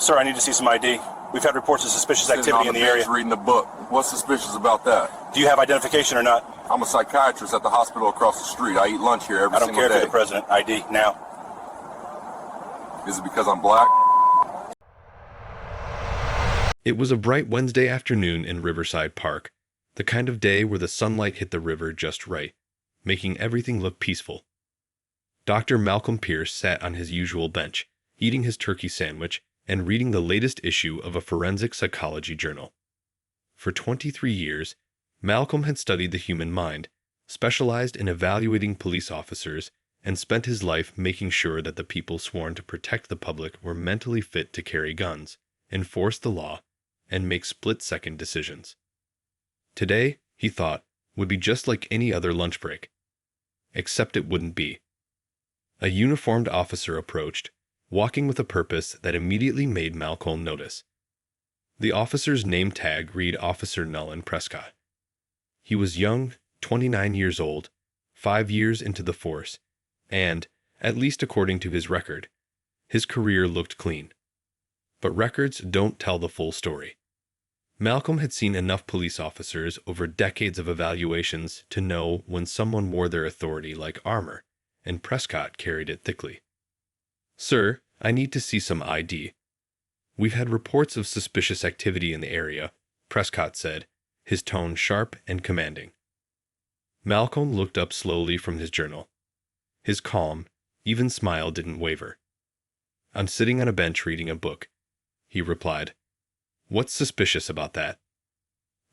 Sir, I need to see some ID. We've had reports of suspicious activity in the area. Reading a book. What's suspicious about that? Do you have identification or not? I'm a psychiatrist at the hospital across the street. I eat lunch here every single day. I don't care if you're the president. ID, now. Is it because I'm black? It was a bright Wednesday afternoon in Riverside Park, the kind of day where the sunlight hit the river just right, making everything look peaceful. Dr. Malcolm Pierce sat on his usual bench, eating his turkey sandwich and reading the latest issue of a forensic psychology journal. For 23 years, Malcolm had studied the human mind, specialized in evaluating police officers, and spent his life making sure that the people sworn to protect the public were mentally fit to carry guns, enforce the law, and make split-second decisions. Today, he thought, would be just like any other lunch break. Except it wouldn't be. A uniformed officer approached, walking with a purpose that immediately made Malcolm notice. The officer's name tag read Officer Nolan Prescott. He was young, 29 years old, 5 years into the force, and, at least according to his record, his career looked clean. But records don't tell the full story. Malcolm had seen enough police officers over decades of evaluations to know when someone wore their authority like armor, and Prescott carried it thickly. "Sir, I need to see some ID. We've had reports of suspicious activity in the area," Prescott said, his tone sharp and commanding. Malcolm looked up slowly from his journal. His calm, even smile didn't waver. "I'm sitting on a bench reading a book," he replied. "What's suspicious about that?"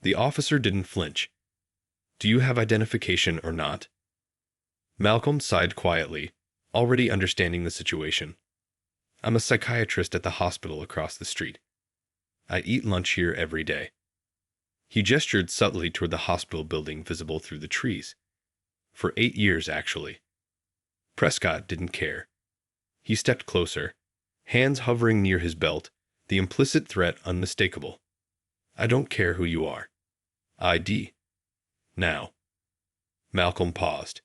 The officer didn't flinch. "Do you have identification or not?" Malcolm sighed quietly, already understanding the situation. "I'm a psychiatrist at the hospital across the street. I eat lunch here every day." He gestured subtly toward the hospital building visible through the trees. "For 8 years, actually." Prescott didn't care. He stepped closer, hands hovering near his belt, the implicit threat unmistakable. "I don't care who you are. ID. Now." Malcolm paused.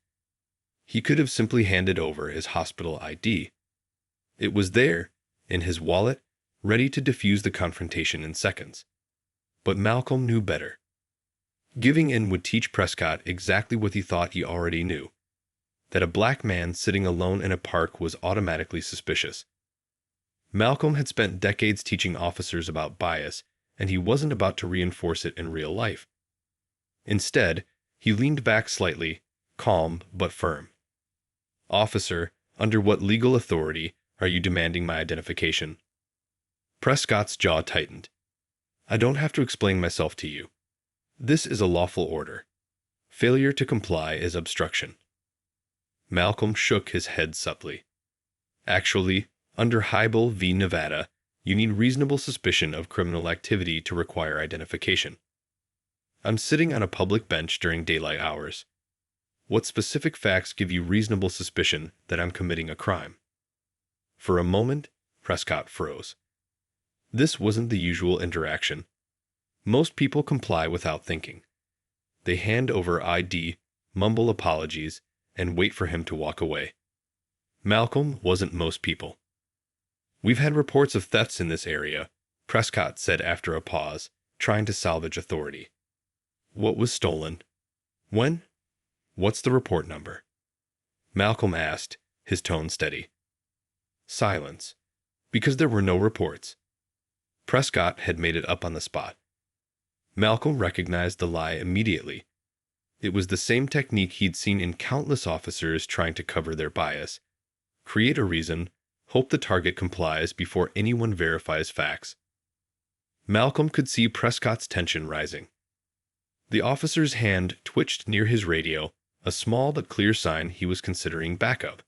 He could have simply handed over his hospital ID. It was there, in his wallet, ready to defuse the confrontation in seconds. But Malcolm knew better. Giving in would teach Prescott exactly what he thought he already knew, that a black man sitting alone in a park was automatically suspicious. Malcolm had spent decades teaching officers about bias, and he wasn't about to reinforce it in real life. Instead, he leaned back slightly, calm but firm. "Officer, under what legal authority are you demanding my identification?" Prescott's jaw tightened. "I don't have to explain myself to you. This is a lawful order. Failure to comply is obstruction." Malcolm shook his head subtly. "Actually, under Hybel v. Nevada, you need reasonable suspicion of criminal activity to require identification. I'm sitting on a public bench during daylight hours. What specific facts give you reasonable suspicion that I'm committing a crime?" For a moment, Prescott froze. This wasn't the usual interaction. Most people comply without thinking. They hand over ID, mumble apologies, and wait for him to walk away. Malcolm wasn't most people. "We've had reports of thefts in this area," Prescott said after a pause, trying to salvage authority. "What was stolen? When? What's the report number?" Malcolm asked, his tone steady. Silence, because there were no reports. Prescott had made it up on the spot. Malcolm recognized the lie immediately. It was the same technique he'd seen in countless officers trying to cover their bias. Create a reason, hope the target complies before anyone verifies facts. Malcolm could see Prescott's tension rising. The officer's hand twitched near his radio, a small but clear sign he was considering backup.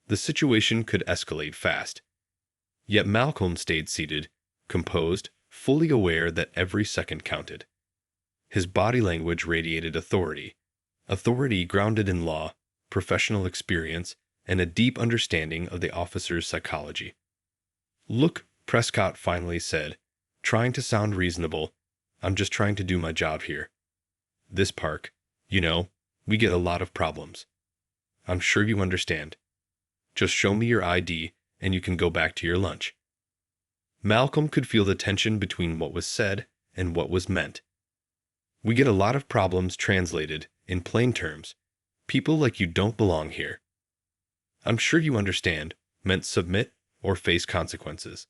The situation could escalate fast. Yet Malcolm stayed seated, composed, fully aware that every second counted. His body language radiated authority grounded in law, professional experience, and a deep understanding of the officer's psychology. "Look," Prescott finally said, trying to sound reasonable, "I'm just trying to do my job here. This park, we get a lot of problems. I'm sure you understand. Just show me your ID and you can go back to your lunch." Malcolm could feel the tension between what was said and what was meant. We get a lot of problems translated, in plain terms. People like you don't belong here. I'm sure you understand, meant submit or face consequences.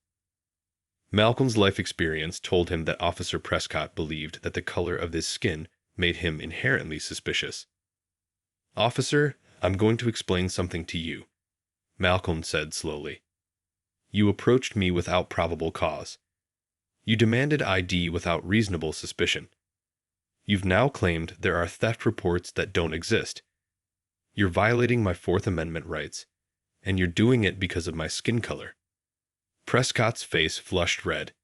Malcolm's life experience told him that Officer Prescott believed that the color of his skin made him inherently suspicious. "Officer, I'm going to explain something to you," Malcolm said slowly. "You approached me without probable cause. You demanded ID without reasonable suspicion. You've now claimed there are theft reports that don't exist. You're violating my Fourth Amendment rights, and you're doing it because of my skin color." Prescott's face flushed red.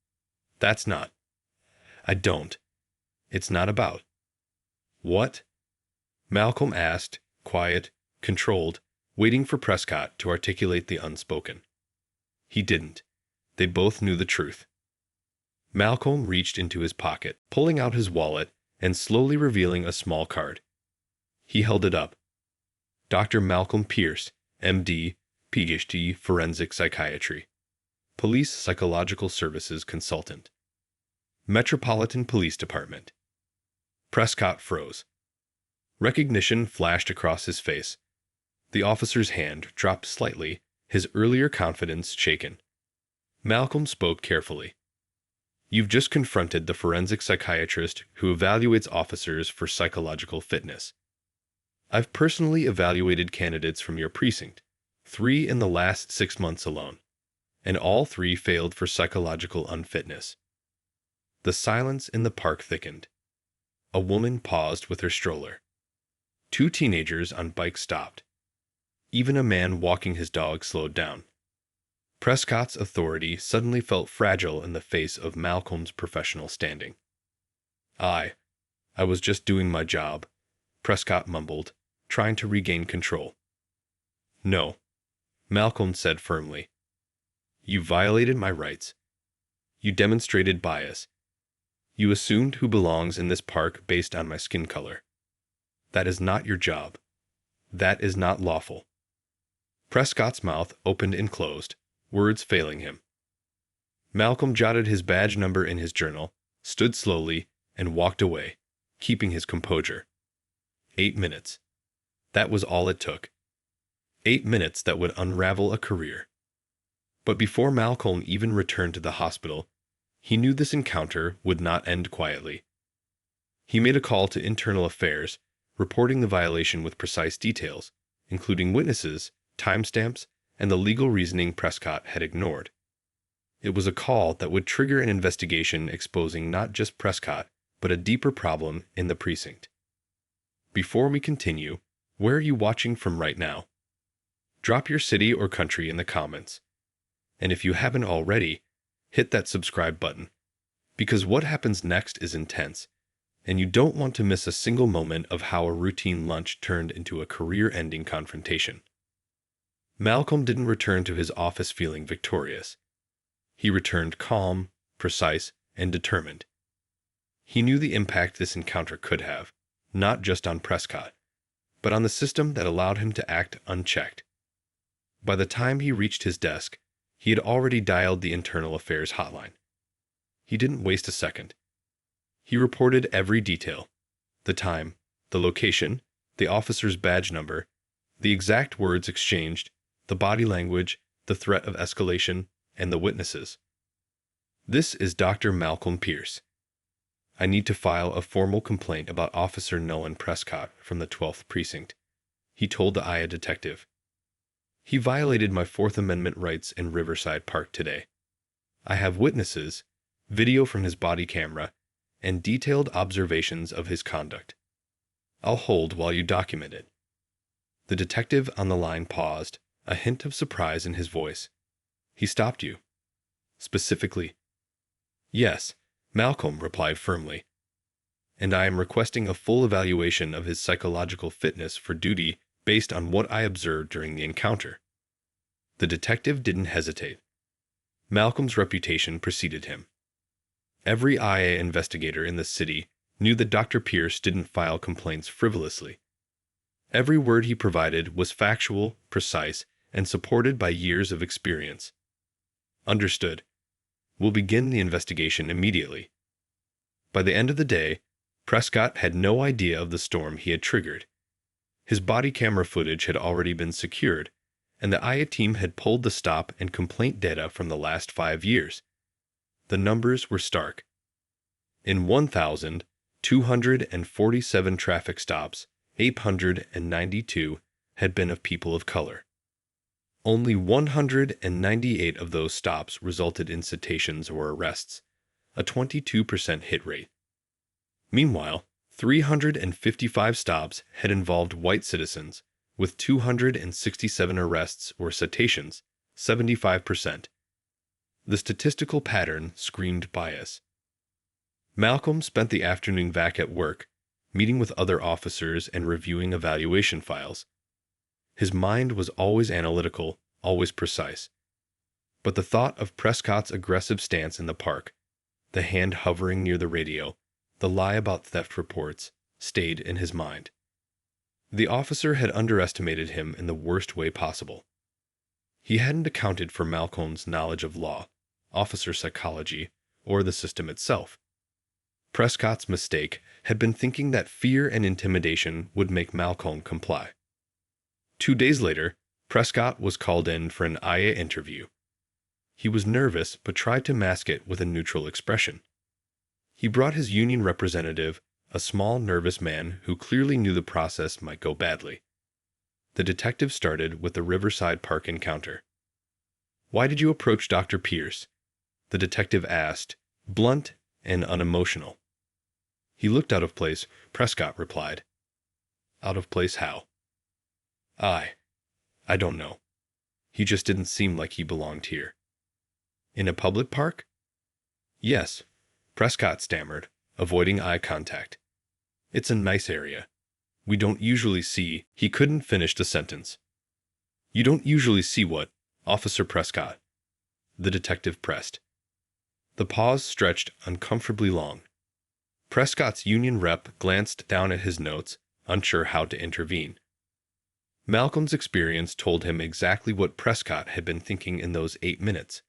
"That's not. I don't. It's not about." "What?" Malcolm asked, quiet, controlled, waiting for Prescott to articulate the unspoken. He didn't. They both knew the truth. Malcolm reached into his pocket, pulling out his wallet and slowly revealing a small card. He held it up. Dr. Malcolm Pierce, MD, PhD, Forensic Psychiatry. Police Psychological Services Consultant. Metropolitan Police Department. Prescott froze. Recognition flashed across his face. The officer's hand dropped slightly, his earlier confidence shaken. Malcolm spoke carefully. "You've just confronted the forensic psychiatrist who evaluates officers for psychological fitness. I've personally evaluated candidates from your precinct, 3 in the last 6 months alone, and all 3 failed for psychological unfitness." The silence in the park thickened. A woman paused with her stroller. 2 teenagers on bikes stopped. Even a man walking his dog slowed down. Prescott's authority suddenly felt fragile in the face of Malcolm's professional standing. I was just doing my job," Prescott mumbled, trying to regain control. "No," Malcolm said firmly. "You violated my rights. You demonstrated bias. You assumed who belongs in this park based on my skin color. That is not your job. That is not lawful." Prescott's mouth opened and closed, words failing him. Malcolm jotted his badge number in his journal, stood slowly, and walked away, keeping his composure. 8 minutes. That was all it took. 8 minutes that would unravel a career. But before Malcolm even returned to the hospital, he knew this encounter would not end quietly. He made a call to Internal Affairs, reporting the violation with precise details, including witnesses, timestamps, and the legal reasoning Prescott had ignored. It was a call that would trigger an investigation exposing not just Prescott, but a deeper problem in the precinct. Before we continue, where are you watching from right now? Drop your city or country in the comments. And if you haven't already, hit that subscribe button, because what happens next is intense, and you don't want to miss a single moment of how a routine lunch turned into a career-ending confrontation. Malcolm didn't return to his office feeling victorious. He returned calm, precise, and determined. He knew the impact this encounter could have, not just on Prescott, but on the system that allowed him to act unchecked. By the time he reached his desk, he had already dialed the Internal Affairs hotline. He didn't waste a second. He reported every detail: the time, the location, the officer's badge number, the exact words exchanged, the body language, the threat of escalation, and the witnesses. "This is Dr. Malcolm Pierce. I need to file a formal complaint about Officer Nolan Prescott from the 12th Precinct," he told the IA detective. "He violated my Fourth Amendment rights in Riverside Park today. I have witnesses, video from his body camera, and detailed observations of his conduct. I'll hold while you document it." The detective on the line paused, a hint of surprise in his voice. "He stopped you?" "Specifically?" "Yes," Malcolm replied firmly. "And I am requesting a full evaluation of his psychological fitness for duty based on what I observed during the encounter." The detective didn't hesitate. Malcolm's reputation preceded him. Every IA investigator in the city knew that Dr. Pierce didn't file complaints frivolously. Every word he provided was factual, precise, and supported by years of experience. "Understood. We'll begin the investigation immediately. By the end of the day, Prescott had no idea of the storm he had triggered. His body camera footage had already been secured, and the IA team had pulled the stop and complaint data from the last 5 years. The numbers were stark. In 1,247 traffic stops, 892 had been of people of color. Only 198 of those stops resulted in citations or arrests, a 22% hit rate. Meanwhile, 355 stops had involved white citizens, with 267 arrests or citations, 75%. The statistical pattern screamed bias. Malcolm spent the afternoon back at work, meeting with other officers and reviewing evaluation files. His mind was always analytical, always precise. But the thought of Prescott's aggressive stance in the park, the hand hovering near the radio, the lie about theft reports, stayed in his mind. The officer had underestimated him in the worst way possible. He hadn't accounted for Malcolm's knowledge of law, officer psychology, or the system itself. Prescott's mistake had been thinking that fear and intimidation would make Malcolm comply. 2 days later, Prescott was called in for an IA interview. He was nervous but tried to mask it with a neutral expression. He brought his union representative, a small, nervous man who clearly knew the process might go badly. The detective started with the Riverside Park encounter. "Why did you approach Dr. Pierce?" the detective asked, blunt and unemotional. "He looked out of place," Prescott replied. "Out of place how?" I don't know. He just didn't seem like he belonged here." "In a public park?" "Yes," Prescott stammered, avoiding eye contact. "It's a nice area. We don't usually see—" He couldn't finish the sentence. "You don't usually see what, Officer Prescott?" the detective pressed. The pause stretched uncomfortably long. Prescott's union rep glanced down at his notes, unsure how to intervene. Malcolm's experience told him exactly what Prescott had been thinking in those 8 minutes.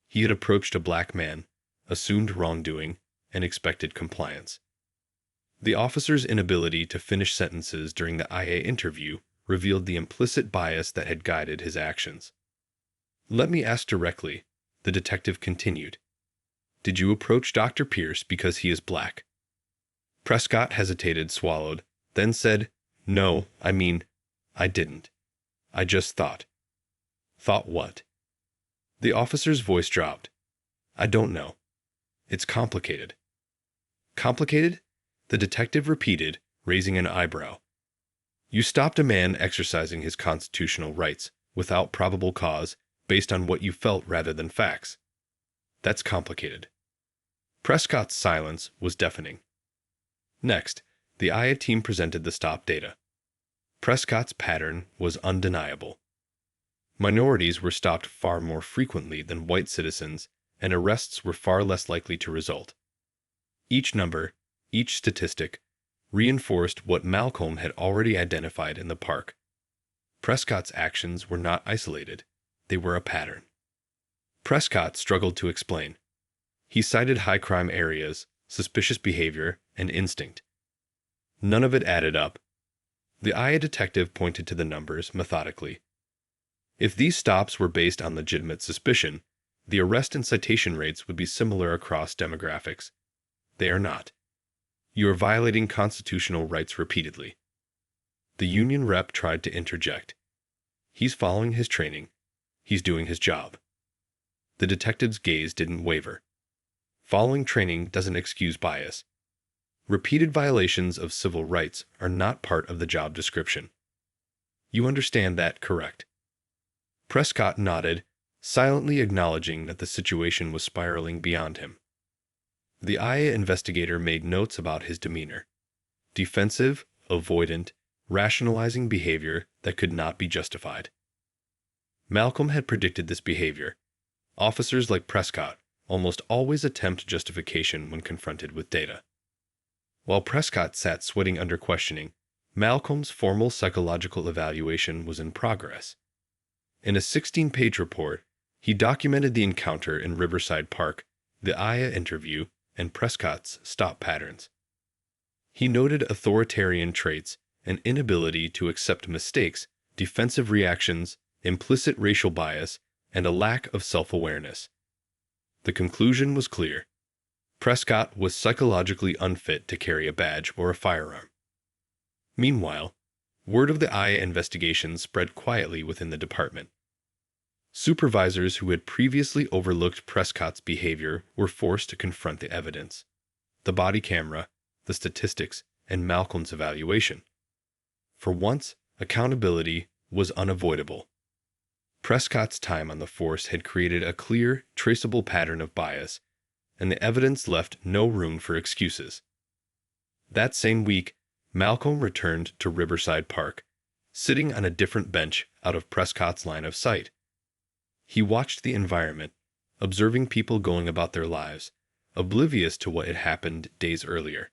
He had approached a black man, assumed wrongdoing, and expected compliance. The officer's inability to finish sentences during the IA interview revealed the implicit bias that had guided his actions. "Let me ask directly," the detective continued. "Did you approach Dr. Pierce because he is black?" Prescott hesitated, swallowed, then said, "No, I didn't. I just thought." "Thought what?" The officer's voice dropped. "I don't know. It's complicated." "Complicated?" the detective repeated, raising an eyebrow. "You stopped a man exercising his constitutional rights, without probable cause, based on what you felt rather than facts. That's complicated." Prescott's silence was deafening. Next, the IA team presented the stop data. Prescott's pattern was undeniable. Minorities were stopped far more frequently than white citizens, and arrests were far less likely to result. Each number, each statistic, reinforced what Malcolm had already identified in the park. Prescott's actions were not isolated. They were a pattern. Prescott struggled to explain. He cited high-crime areas, suspicious behavior, and instinct. None of it added up. The IA detective pointed to the numbers methodically. If these stops were based on legitimate suspicion, the arrest and citation rates would be similar across demographics. They are not. You are violating constitutional rights repeatedly. The union rep tried to interject. He's following his training. He's doing his job. The detective's gaze didn't waver. Following training doesn't excuse bias. Repeated violations of civil rights are not part of the job description. You understand that, correct? Prescott nodded, silently acknowledging that the situation was spiraling beyond him. The IA investigator made notes about his demeanor. Defensive, avoidant, rationalizing behavior that could not be justified. Malcolm had predicted this behavior. Officers like Prescott almost always attempt justification when confronted with data. While Prescott sat sweating under questioning, Malcolm's formal psychological evaluation was in progress. In a 16-page report, He documented the encounter in Riverside Park, the Aya interview, and Prescott's stop patterns. He noted authoritarian traits, an inability to accept mistakes, defensive reactions, implicit racial bias, and a lack of self-awareness. The conclusion was clear. Prescott was psychologically unfit to carry a badge or a firearm. Meanwhile, word of the Aya investigation spread quietly within the department. Supervisors who had previously overlooked Prescott's behavior were forced to confront the evidence: the body camera, the statistics, and Malcolm's evaluation. For once, accountability was unavoidable. Prescott's time on the force had created a clear, traceable pattern of bias, and the evidence left no room for excuses. That same week, Malcolm returned to Riverside Park, sitting on a different bench out of Prescott's line of sight. He watched the environment, observing people going about their lives, oblivious to what had happened days earlier.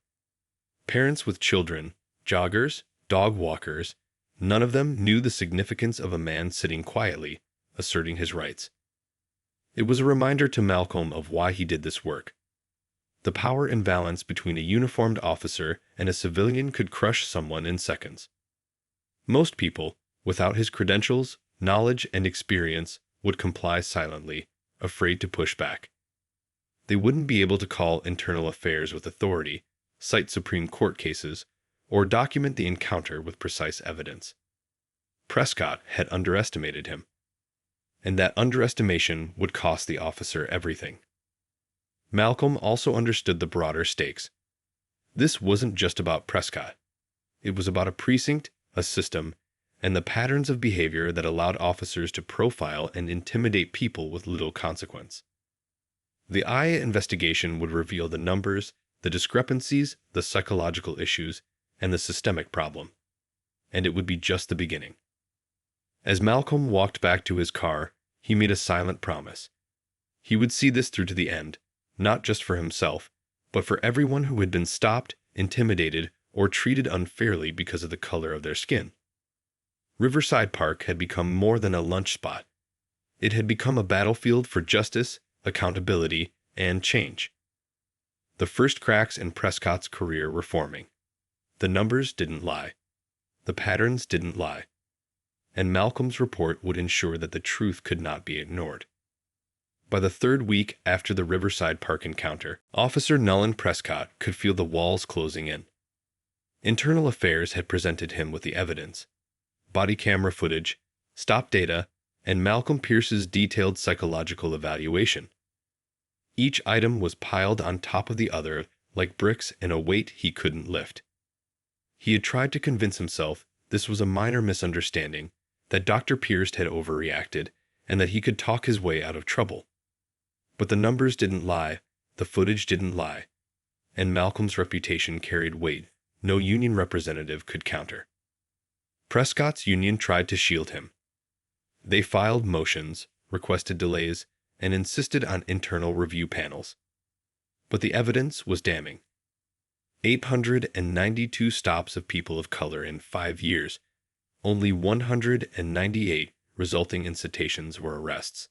Parents with children, joggers, dog walkers, none of them knew the significance of a man sitting quietly, asserting his rights. It was a reminder to Malcolm of why he did this work. The power imbalance between a uniformed officer and a civilian could crush someone in seconds. Most people, without his credentials, knowledge, and experience, would comply silently, afraid to push back. They wouldn't be able to call internal affairs with authority, cite Supreme Court cases, or document the encounter with precise evidence. Prescott had underestimated him, and that underestimation would cost the officer everything. Malcolm also understood the broader stakes. This wasn't just about Prescott. It was about a precinct, a system, and the patterns of behavior that allowed officers to profile and intimidate people with little consequence. The Aya investigation would reveal the numbers, the discrepancies, the psychological issues, and the systemic problem. And it would be just the beginning. As Malcolm walked back to his car, he made a silent promise. He would see this through to the end, not just for himself, but for everyone who had been stopped, intimidated, or treated unfairly because of the color of their skin. Riverside Park had become more than a lunch spot. It had become a battlefield for justice, accountability, and change. The first cracks in Prescott's career were forming. The numbers didn't lie. The patterns didn't lie. And Malcolm's report would ensure that the truth could not be ignored. By the third week after the Riverside Park encounter, Officer Nolan Prescott could feel the walls closing in. Internal Affairs had presented him with the evidence: body camera footage, stop data, and Malcolm Pierce's detailed psychological evaluation. Each item was piled on top of the other like bricks in a weight he couldn't lift. He had tried to convince himself this was a minor misunderstanding, that Dr. Pierce had overreacted, and that he could talk his way out of trouble. But the numbers didn't lie, the footage didn't lie, and Malcolm's reputation carried weight no union representative could counter. Prescott's union tried to shield him. They filed motions, requested delays, and insisted on internal review panels. But the evidence was damning. 892 stops of people of color in 5 years, only 198 resulting in citations or arrests.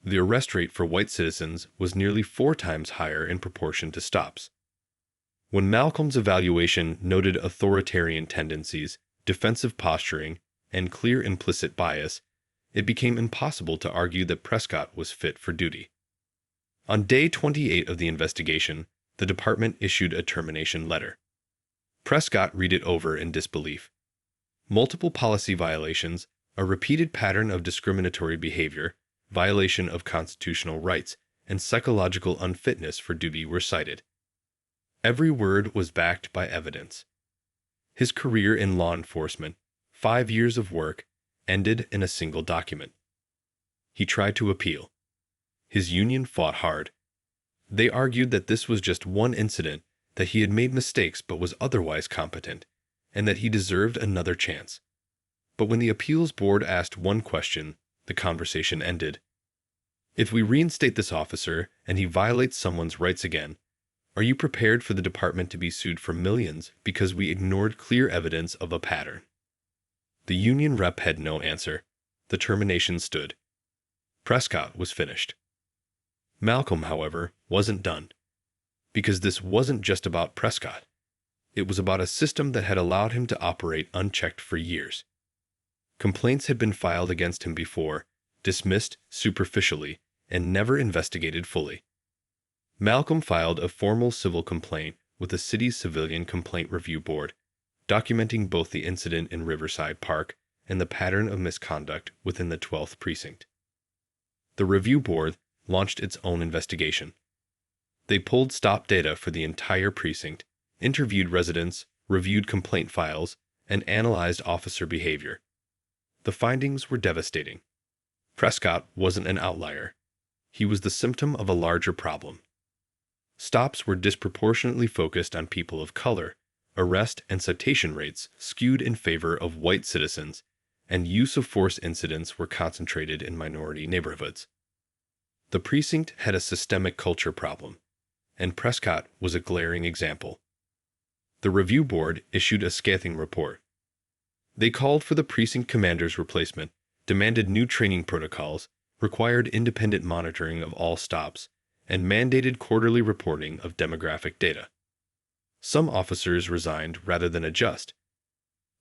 The arrest rate for white citizens was nearly 4 times higher in proportion to stops. When Malcolm's evaluation noted authoritarian tendencies, defensive posturing, and clear implicit bias, it became impossible to argue that Prescott was fit for duty. On day 28 of the investigation, the department issued a termination letter. Prescott read it over in disbelief. Multiple policy violations, a repeated pattern of discriminatory behavior, violation of constitutional rights, and psychological unfitness for duty were cited. Every word was backed by evidence. His career in law enforcement, 5 years of work, ended in a single document. He tried to appeal. His union fought hard. They argued that this was just one incident, that he had made mistakes but was otherwise competent, and that he deserved another chance. But when the appeals board asked one question, the conversation ended. If we reinstate this officer and he violates someone's rights again, are you prepared for the department to be sued for millions because we ignored clear evidence of a pattern? The union rep had no answer. The termination stood. Prescott was finished. Malcolm, however, wasn't done. Because this wasn't just about Prescott. It was about a system that had allowed him to operate unchecked for years. Complaints had been filed against him before, dismissed superficially, and never investigated fully. Malcolm filed a formal civil complaint with the city's Civilian Complaint Review Board, documenting both the incident in Riverside Park and the pattern of misconduct within the 12th Precinct. The review board launched its own investigation. They pulled stop data for the entire precinct, interviewed residents, reviewed complaint files, and analyzed officer behavior. The findings were devastating. Prescott wasn't an outlier. He was the symptom of a larger problem. Stops were disproportionately focused on people of color, arrest and citation rates skewed in favor of white citizens, and use of force incidents were concentrated in minority neighborhoods. The precinct had a systemic culture problem, and Prescott was a glaring example. The review board issued a scathing report. They called for the precinct commander's replacement, demanded new training protocols, required independent monitoring of all stops, and mandated quarterly reporting of demographic data. Some officers resigned rather than adjust.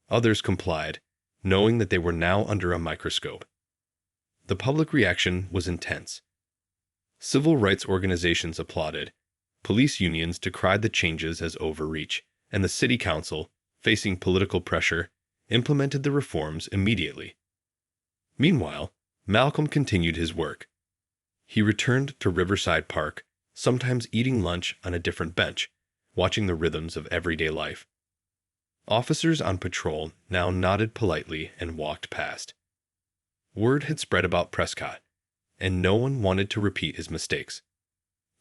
Others complied, knowing that they were now under a microscope. The public reaction was intense. Civil rights organizations applauded, police unions decried the changes as overreach, and the city council, facing political pressure, implemented the reforms immediately. Meanwhile, Malcolm continued his work. He returned to Riverside Park, sometimes eating lunch on a different bench, watching the rhythms of everyday life. Officers on patrol now nodded politely and walked past. Word had spread about Prescott, and no one wanted to repeat his mistakes.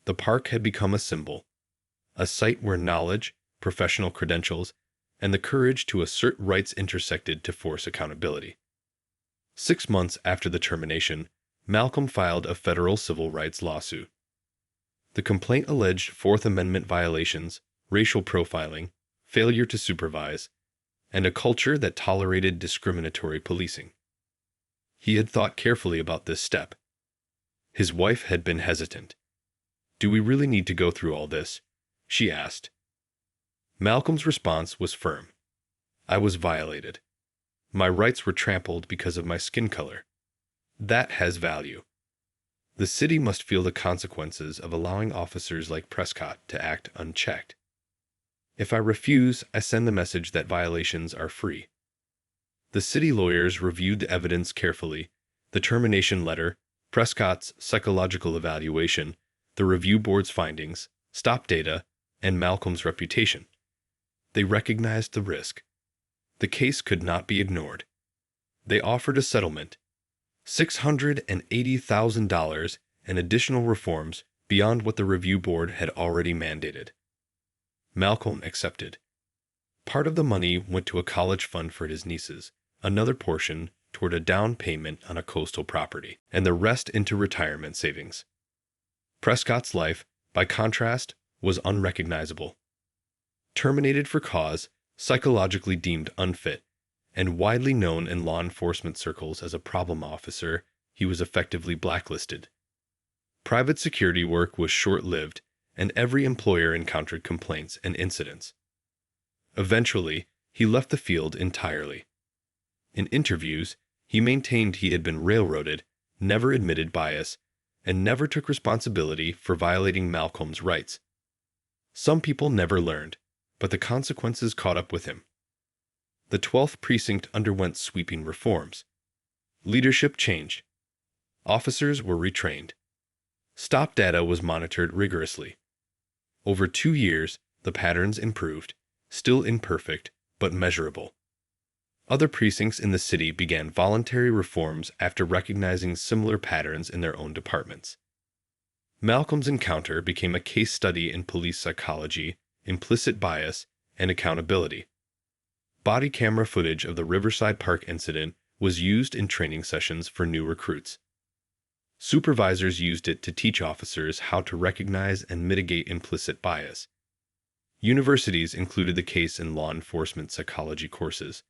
The park had become a symbol, a site where knowledge, professional credentials, and the courage to assert rights intersected to force accountability. 6 months after the termination, Malcolm filed a federal civil rights lawsuit. The complaint alleged Fourth Amendment violations, racial profiling, failure to supervise, and a culture that tolerated discriminatory policing. He had thought carefully about this step. His wife had been hesitant. "Do we really need to go through all this?" she asked. Malcolm's response was firm. "I was violated. My rights were trampled because of my skin color. That has value. The city must feel the consequences of allowing officers like Prescott to act unchecked. If I refuse, I send the message that violations are free." The city lawyers reviewed the evidence carefully, the termination letter, Prescott's psychological evaluation, the review board's findings, stop data, and Malcolm's reputation. They recognized the risk. The case could not be ignored. They offered a settlement, $680,000 and additional reforms beyond what the review board had already mandated. Malcolm accepted. Part of the money went to a college fund for his nieces, another portion toward a down payment on a coastal property, and the rest into retirement savings. Prescott's life, by contrast, was unrecognizable. Terminated for cause, psychologically deemed unfit, and widely known in law enforcement circles as a problem officer, he was effectively blacklisted. Private security work was short-lived, and every employer encountered complaints and incidents. Eventually, he left the field entirely. In interviews, he maintained he had been railroaded, never admitted bias, and never took responsibility for violating Malcolm's rights. Some people never learned, but the consequences caught up with him. The 12th Precinct underwent sweeping reforms. Leadership changed. Officers were retrained. Stop data was monitored rigorously. Over 2 years, the patterns improved, still imperfect, but measurable. Other precincts in the city began voluntary reforms after recognizing similar patterns in their own departments. Malcolm's encounter became a case study in police psychology, implicit bias, and accountability. Body camera footage of the Riverside Park incident was used in training sessions for new recruits. Supervisors used it to teach officers how to recognize and mitigate implicit bias. Universities included the case in law enforcement psychology courses.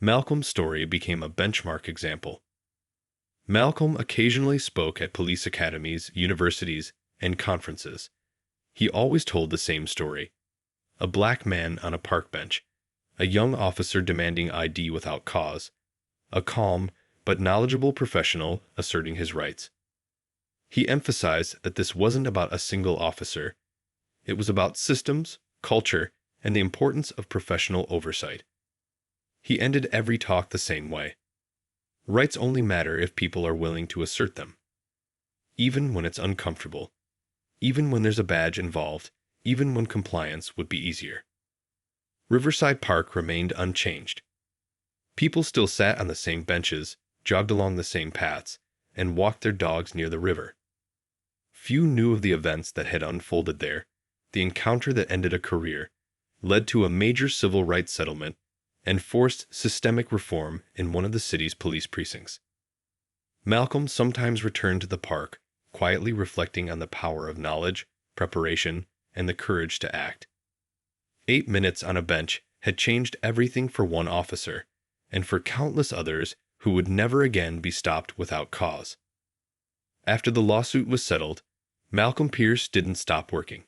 Malcolm's story became a benchmark example. Malcolm occasionally spoke at police academies, universities, and conferences. He always told the same story. A black man on a park bench, a young officer demanding ID without cause, a calm but knowledgeable professional asserting his rights. He emphasized that this wasn't about a single officer. It was about systems, culture, and the importance of professional oversight. He ended every talk the same way. Rights only matter if people are willing to assert them. Even when it's uncomfortable. Even when there's a badge involved. Even when compliance would be easier. Riverside Park remained unchanged. People still sat on the same benches, jogged along the same paths, and walked their dogs near the river. Few knew of the events that had unfolded there. The encounter that ended a career, led to a major civil rights settlement, and forced systemic reform in one of the city's police precincts. Malcolm sometimes returned to the park, quietly reflecting on the power of knowledge, preparation, and the courage to act. 8 minutes on a bench had changed everything for one officer, and for countless others who would never again be stopped without cause. After the lawsuit was settled, Malcolm Pierce didn't stop working.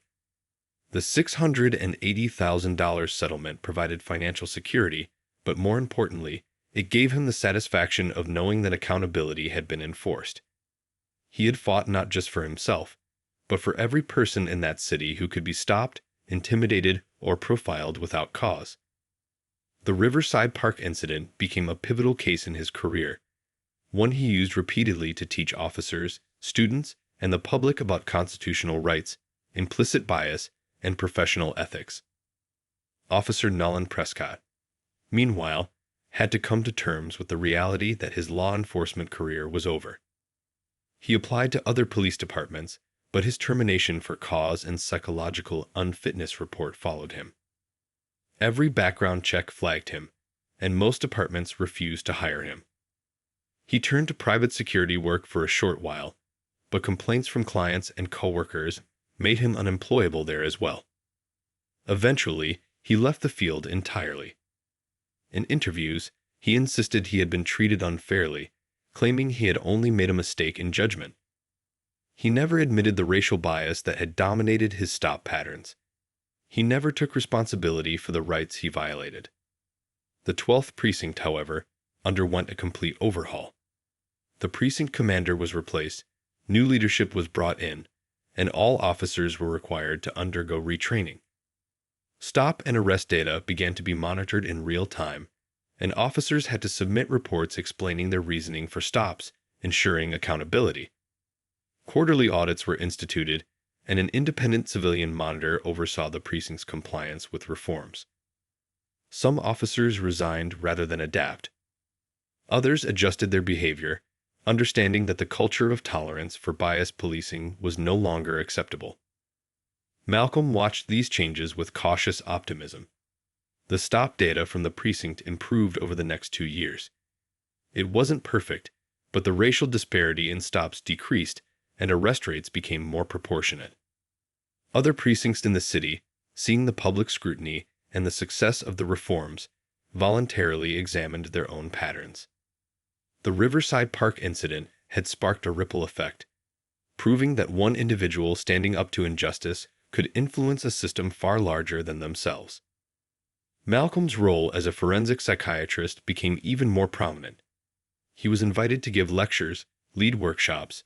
The $680,000 settlement provided financial security, but more importantly, it gave him the satisfaction of knowing that accountability had been enforced. He had fought not just for himself, but for every person in that city who could be stopped, intimidated, or profiled without cause. The Riverside Park incident became a pivotal case in his career, one he used repeatedly to teach officers, students, and the public about constitutional rights, implicit bias, and professional ethics. Officer Nolan Prescott, meanwhile, had to come to terms with the reality that his law enforcement career was over. He applied to other police departments, but his termination for cause and psychological unfitness report followed him. Every background check flagged him, and most departments refused to hire him. He turned to private security work for a short while, but complaints from clients and coworkers made him unemployable there as well. Eventually, he left the field entirely. In interviews, he insisted he had been treated unfairly, claiming he had only made a mistake in judgment. He never admitted the racial bias that had dominated his stop patterns. He never took responsibility for the rights he violated. The 12th Precinct, however, underwent a complete overhaul. The precinct commander was replaced, new leadership was brought in, and all officers were required to undergo retraining. Stop and arrest data began to be monitored in real time, and officers had to submit reports explaining their reasoning for stops, ensuring accountability. Quarterly audits were instituted, and an independent civilian monitor oversaw the precinct's compliance with reforms. Some officers resigned rather than adapt. Others adjusted their behavior, understanding that the culture of tolerance for biased policing was no longer acceptable. Malcolm watched these changes with cautious optimism. The stop data from the precinct improved over the next 2 years. It wasn't perfect, but the racial disparity in stops decreased and arrest rates became more proportionate. Other precincts in the city, seeing the public scrutiny and the success of the reforms, voluntarily examined their own patterns. The Riverside Park incident had sparked a ripple effect, proving that one individual standing up to injustice could influence a system far larger than themselves. Malcolm's role as a forensic psychiatrist became even more prominent. He was invited to give lectures, lead workshops,